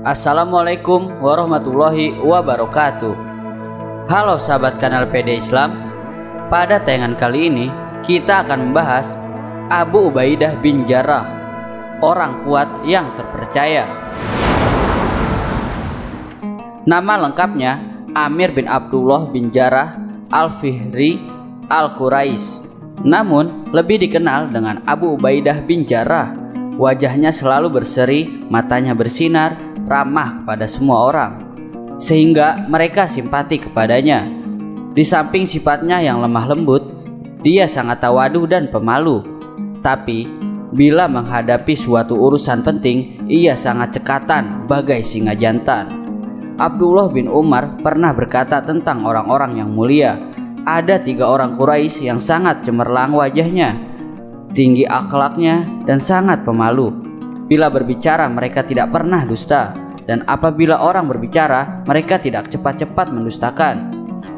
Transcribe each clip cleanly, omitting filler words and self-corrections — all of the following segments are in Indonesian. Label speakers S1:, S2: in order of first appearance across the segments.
S1: Assalamualaikum warahmatullahi wabarakatuh. Halo sahabat kanal PD Islam. Pada tayangan kali ini kita akan membahas Abu Ubaidah bin Jarrah, orang kuat yang terpercaya. Nama lengkapnya Amir bin Abdullah bin Jarrah Al-Fihri Al-Quraisy, namun lebih dikenal dengan Abu Ubaidah bin Jarrah. Wajahnya selalu berseri, matanya bersinar, ramah pada semua orang, sehingga mereka simpati kepadanya. Di samping sifatnya yang lemah lembut, dia sangat tawadu dan pemalu. Tapi bila menghadapi suatu urusan penting, ia sangat cekatan bagai singa jantan. Abdullah bin Umar pernah berkata tentang orang-orang yang mulia, ada 3 orang Quraisy yang sangat cemerlang wajahnya, tinggi akhlaknya, dan sangat pemalu. Bila berbicara mereka tidak pernah dusta, dan apabila orang berbicara mereka tidak cepat-cepat mendustakan.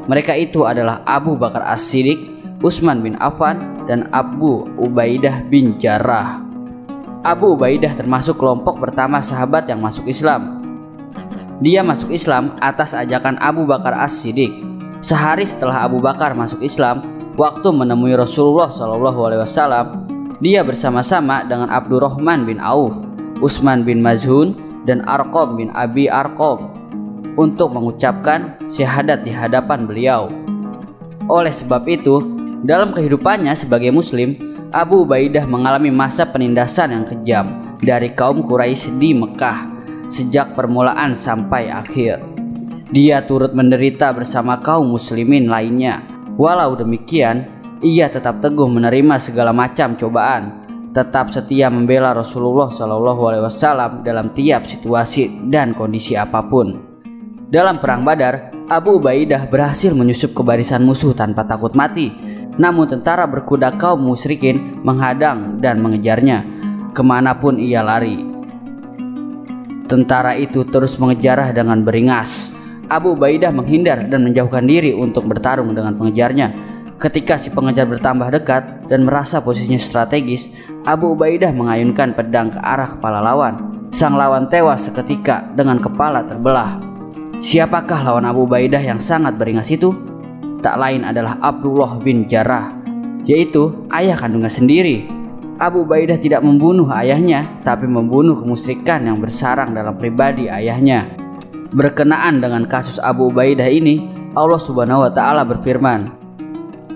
S1: Mereka itu adalah Abu Bakar As-Siddiq, Utsman bin Affan, dan Abu Ubaidah bin Jarrah. Abu Ubaidah termasuk kelompok pertama sahabat yang masuk Islam. Dia masuk Islam atas ajakan Abu Bakar As-Siddiq. Sehari setelah Abu Bakar masuk Islam, waktu menemui Rasulullah SAW, dia bersama-sama dengan Abdurrahman bin Auf, Utsman bin Maz'un, dan Arqam bin Abi Arqam untuk mengucapkan syahadat di hadapan beliau. Oleh sebab itu, dalam kehidupannya sebagai muslim, Abu Ubaidah mengalami masa penindasan yang kejam dari kaum Quraisy di Mekah sejak permulaan sampai akhir. Dia turut menderita bersama kaum muslimin lainnya. Walau demikian, ia tetap teguh menerima segala macam cobaan, tetap setia membela Rasulullah SAW dalam tiap situasi dan kondisi apapun. Dalam perang Badar, Abu Ubaidah berhasil menyusup ke barisan musuh tanpa takut mati. Namun tentara berkuda kaum musyrikin menghadang dan mengejarnya kemanapun ia lari. Tentara itu terus mengejarnya dengan beringas. Abu Ubaidah menghindar dan menjauhkan diri untuk bertarung dengan pengejarnya. Ketika si pengejar bertambah dekat dan merasa posisinya strategis, Abu Ubaidah mengayunkan pedang ke arah kepala lawan. Sang lawan tewas seketika dengan kepala terbelah. Siapakah lawan Abu Ubaidah yang sangat beringas itu? Tak lain adalah Abdullah bin Jarrah, yaitu ayah kandungnya sendiri. Abu Ubaidah tidak membunuh ayahnya, tapi membunuh kemusyrikan yang bersarang dalam pribadi ayahnya. Berkenaan dengan kasus Abu Ubaidah ini, Allah Subhanahu wa Ta'ala berfirman,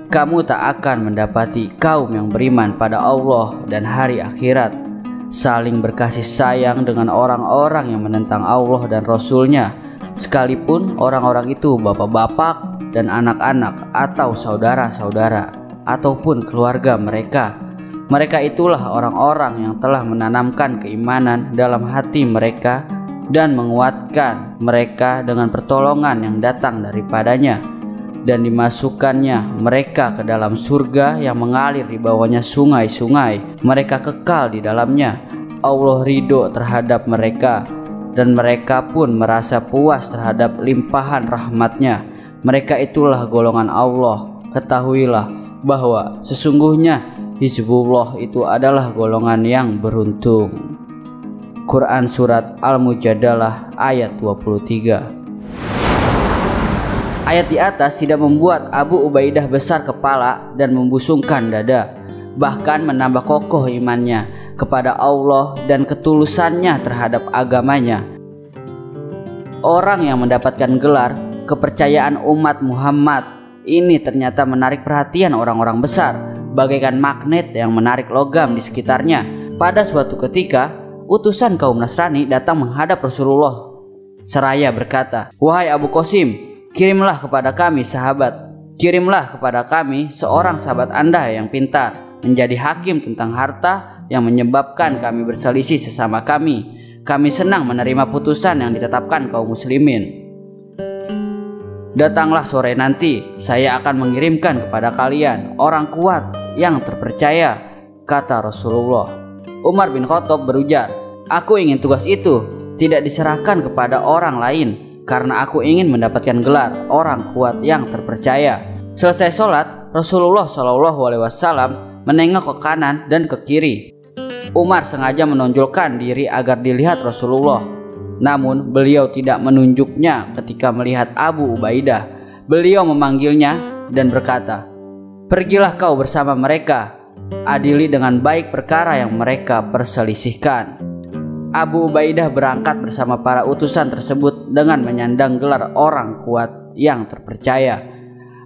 S1: kamu tak akan mendapati kaum yang beriman pada Allah dan hari akhirat saling berkasih sayang dengan orang-orang yang menentang Allah dan Rasul-Nya, sekalipun orang-orang itu bapak-bapak dan anak-anak atau saudara-saudara ataupun keluarga mereka. Mereka itulah orang-orang yang telah menanamkan keimanan dalam hati mereka dan menguatkan mereka dengan pertolongan yang datang daripadanya, dan dimasukkannya mereka ke dalam surga yang mengalir di bawahnya sungai-sungai. Mereka kekal di dalamnya. Allah ridho terhadap mereka, dan mereka pun merasa puas terhadap limpahan rahmatnya. Mereka itulah golongan Allah. Ketahuilah bahwa sesungguhnya Hizbullah itu adalah golongan yang beruntung. Quran Surat Al-Mujadalah ayat 23. Ayat di atas tidak membuat Abu Ubaidah besar kepala dan membusungkan dada, bahkan menambah kokoh imannya kepada Allah dan ketulusannya terhadap agamanya. Orang yang mendapatkan gelar kepercayaan umat Muhammad ini ternyata menarik perhatian orang-orang besar, bagaikan magnet yang menarik logam di sekitarnya. Pada suatu ketika, utusan kaum Nasrani datang menghadap Rasulullah seraya berkata, wahai Abu Qasim, kirimlah kepada kami sahabat, kirimlah kepada kami seorang sahabat Anda yang pintar, menjadi hakim tentang harta yang menyebabkan kami berselisih sesama kami. Kami senang menerima putusan yang ditetapkan kaum muslimin. Datanglah sore nanti, saya akan mengirimkan kepada kalian orang kuat yang terpercaya, kata Rasulullah. Umar bin Khattab berujar, aku ingin tugas itu tidak diserahkan kepada orang lain, karena aku ingin mendapatkan gelar orang kuat yang terpercaya. Selesai sholat, Rasulullah SAW menengok ke kanan dan ke kiri. Umar sengaja menonjolkan diri agar dilihat Rasulullah. Namun beliau tidak menunjuknya ketika melihat Abu Ubaidah. Beliau memanggilnya dan berkata, "Pergilah kau bersama mereka, adili dengan baik perkara yang mereka perselisihkan." Abu Ubaidah berangkat bersama para utusan tersebut dengan menyandang gelar orang kuat yang terpercaya.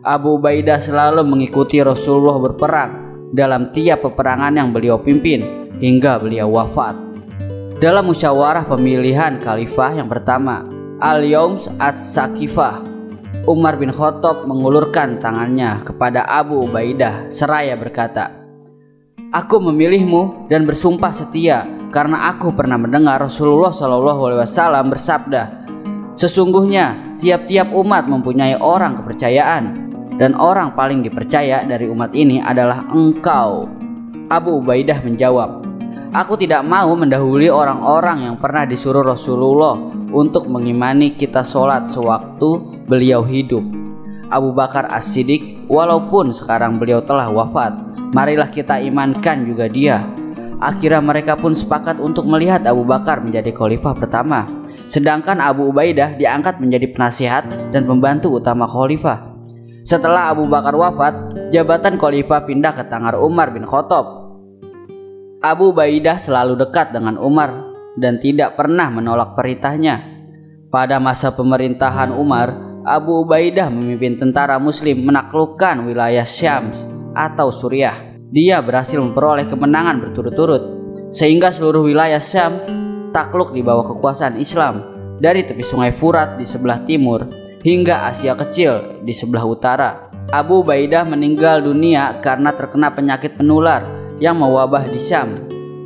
S1: Abu Ubaidah selalu mengikuti Rasulullah berperang dalam tiap peperangan yang beliau pimpin hingga beliau wafat. Dalam musyawarah pemilihan khalifah yang pertama, Al-Yaum Ats-Sakifah, Umar bin Khattab mengulurkan tangannya kepada Abu Ubaidah seraya berkata, "Aku memilihmu dan bersumpah setia karena aku pernah mendengar Rasulullah SAW bersabda, sesungguhnya tiap-tiap umat mempunyai orang kepercayaan dan orang paling dipercaya dari umat ini adalah engkau." Abu Ubaidah menjawab, "Aku tidak mau mendahului orang-orang yang pernah disuruh Rasulullah untuk mengimani kita sholat sewaktu beliau hidup. Abu Bakar As-Siddiq, walaupun sekarang beliau telah wafat, marilah kita imankan juga dia." Akhirnya mereka pun sepakat untuk melihat Abu Bakar menjadi khalifah pertama, sedangkan Abu Ubaidah diangkat menjadi penasihat dan pembantu utama khalifah. Setelah Abu Bakar wafat, jabatan khalifah pindah ke tangan Umar bin Khattab. Abu Ubaidah selalu dekat dengan Umar dan tidak pernah menolak perintahnya. Pada masa pemerintahan Umar, Abu Ubaidah memimpin tentara muslim menaklukkan wilayah Syams atau Suriah. Dia berhasil memperoleh kemenangan berturut-turut sehingga seluruh wilayah Syam takluk di bawah kekuasaan Islam, dari tepi sungai Furat di sebelah timur hingga Asia Kecil di sebelah utara. Abu Ubaidah meninggal dunia karena terkena penyakit menular yang mewabah di Syam.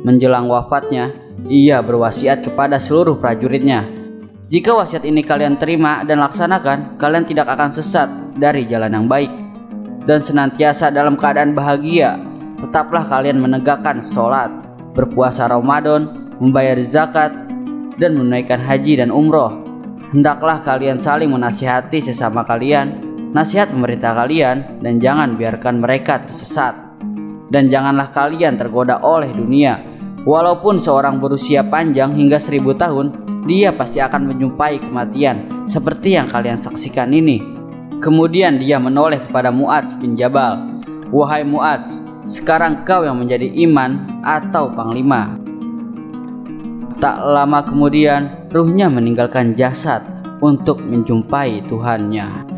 S1: Menjelang wafatnya, ia berwasiat kepada seluruh prajuritnya, "Jika wasiat ini kalian terima dan laksanakan, kalian tidak akan sesat dari jalan yang baik dan senantiasa dalam keadaan bahagia. Tetaplah kalian menegakkan sholat, berpuasa Ramadan, membayar zakat, dan menunaikan haji dan umroh. Hendaklah kalian saling menasihati sesama kalian, nasihat pemerintah kalian, dan jangan biarkan mereka tersesat. Dan janganlah kalian tergoda oleh dunia. Walaupun seorang berusia panjang hingga 1000 tahun, dia pasti akan menjumpai kematian seperti yang kalian saksikan ini." Kemudian dia menoleh kepada Mu'adz bin Jabal, "Wahai Mu'adz, sekarang kau yang menjadi iman atau panglima." Tak lama kemudian, ruhnya meninggalkan jasad untuk menjumpai Tuhannya.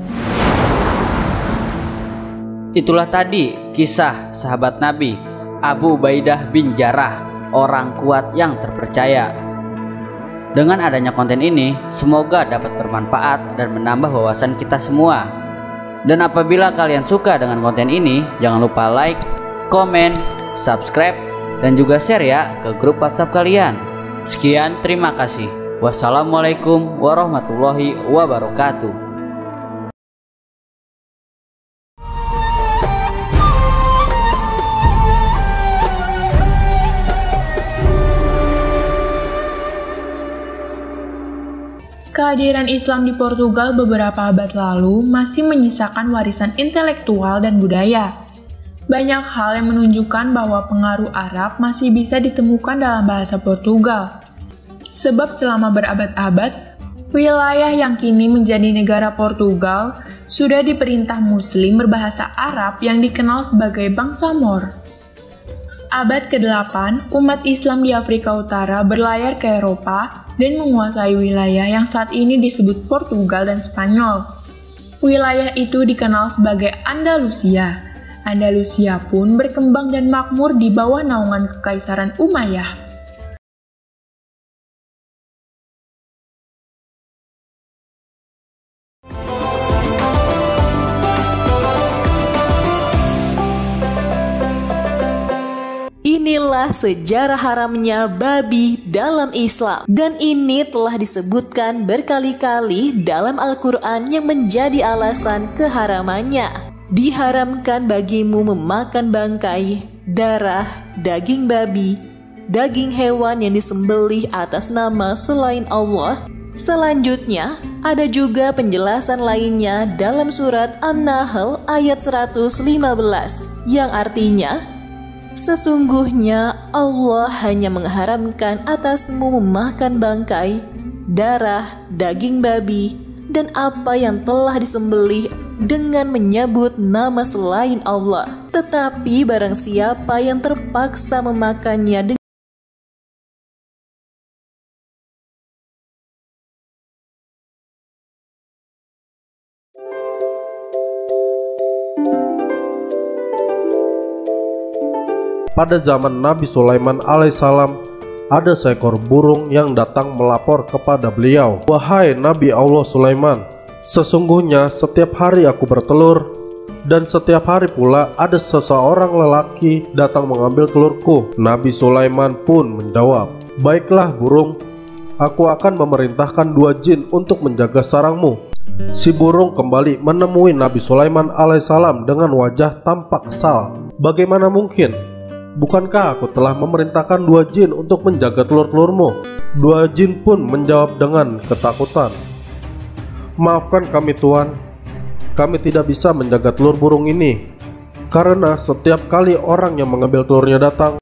S1: Itulah tadi kisah sahabat Nabi Abu Ubaidah bin Jarrah, orang kuat yang terpercaya. Dengan adanya konten ini, semoga dapat bermanfaat dan menambah wawasan kita semua. Dan apabila kalian suka dengan konten ini, jangan lupa like, komen, subscribe, dan juga share ya ke grup WhatsApp kalian. Sekian, terima kasih. Wassalamualaikum warahmatullahi wabarakatuh.
S2: Kehadiran Islam di Portugal beberapa abad lalu masih menyisakan warisan intelektual dan budaya. Banyak hal yang menunjukkan bahwa pengaruh Arab masih bisa ditemukan dalam bahasa Portugal. Sebab selama berabad-abad, wilayah yang kini menjadi negara Portugal sudah diperintah Muslim berbahasa Arab yang dikenal sebagai bangsa Moor. Abad ke-8, umat Islam di Afrika Utara berlayar ke Eropa dan menguasai wilayah yang saat ini disebut Portugal dan Spanyol. Wilayah itu dikenal sebagai Andalusia. Andalusia pun berkembang dan makmur di bawah naungan Kekaisaran Umayyah.
S3: Inilah sejarah haramnya babi dalam Islam, dan ini telah disebutkan berkali-kali dalam Al-Quran yang menjadi alasan keharamannya. Diharamkan bagimu memakan bangkai, darah, daging babi, daging hewan yang disembelih atas nama selain Allah. Selanjutnya, ada juga penjelasan lainnya dalam surat An-Nahl ayat 115 yang artinya, sesungguhnya Allah hanya mengharamkan atasmu memakan bangkai, darah, daging babi, dan apa yang telah disembelih dengan menyebut nama selain Allah. Tetapi barang siapa yang terpaksa memakannya
S4: Pada zaman Nabi Sulaiman alaihissalam, ada seekor burung yang datang melapor kepada beliau, "Wahai Nabi Allah Sulaiman, sesungguhnya setiap hari aku bertelur, dan setiap hari pula ada seseorang lelaki datang mengambil telurku." Nabi Sulaiman pun menjawab, "Baiklah burung, aku akan memerintahkan 2 jin untuk menjaga sarangmu." Si burung kembali menemui Nabi Sulaiman alaihissalam dengan wajah tampak kesal. "Bagaimana mungkin? Bukankah aku telah memerintahkan 2 jin untuk menjaga telur-telurmu?" 2 jin pun menjawab dengan ketakutan, "Maafkan kami Tuan, kami tidak bisa menjaga telur burung ini, karena setiap kali orang yang mengambil telurnya datang,